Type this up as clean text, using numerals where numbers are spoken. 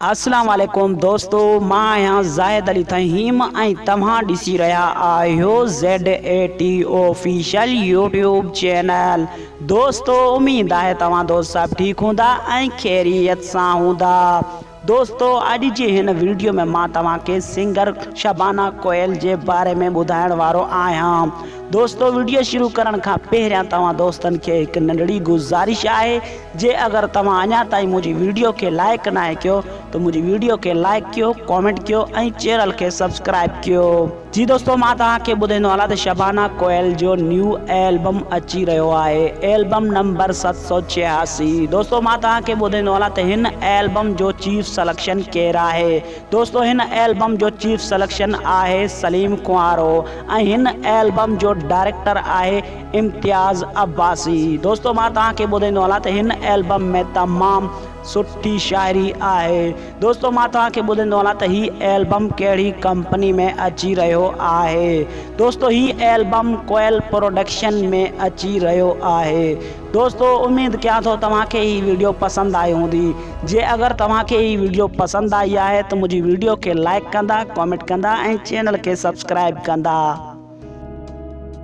अस्सलाम वालेकुम दोस्तों, मां आहियां ज़ाहिद अली तहीम ऐं तव्हां ॾिसी रहिया आहियो ZAT ऑफिशियल यूट्यूब चैनल। दोस्तों उम्मीद आहे तव्हां दोस्त सभु ठीकु हूंदा ऐं ख़ैरियत सां हूंदा। दोस्तों अॼु जे हिन वीडियो में मां तव्हांखे सिंगर शबाना कोयल जे बारे में ॿुधाइण वारो आहियां। दोस्तों वीडियो शुरू करण खां पहिरियां तव्हां दोस्तनि खे हिकु नंढड़ी गुज़ारिश आहे, जे अगर तव्हां अञा ताईं मुंहिंजी वीडियो खे लाइक न कयो तो मुझे वीडियो के लाइक कयो, कमेंट कयो और चैनल के सब्सक्राइब कयो। जी दोस्तों, मां तव्हांखे ॿुधाईंदो हलां त शबाना कोयल जो न्यू एल्बम अची रहियो आहे, एल्बम नंबर 786। दोस्तों मां तव्हांखे ॿुधाईंदो हलां त हिन एल्बम जो चीफ सिलेक्शन केरु आहे। दोस्तों हिन एल्बम जो चीफ सिलेक्शन आहे सलीम कुंवारो ऐं हिन एल्बम जो डायरेक्टर आहे इम्तियाज़ अब्बासी। दोस्तों मां तव्हांखे ॿुधाईंदो हलां त हिन एल्बम में तमामु सुठी शायरी आहे। दोस्तों मां तव्हांखे ॿुधाईंदो हलां त ही एल्बम कहिड़ी कंपनी में अची रहियो आहे। दोस्तों ही एल्बम कोयल प्रोडक्शन में अची रहियो आहे। दोस्तों उम्मीद कयां थो तव्हांखे ही वीडियो पसंद आई हूंदी। जे अगर तव्हांखे ही वीडियो पसंद आई आहे तो मुंहिंजी वीडियो खे लाइक कंदा, कमेंट कंदा ऐं चैनल के सब्सक्राइब कंदा।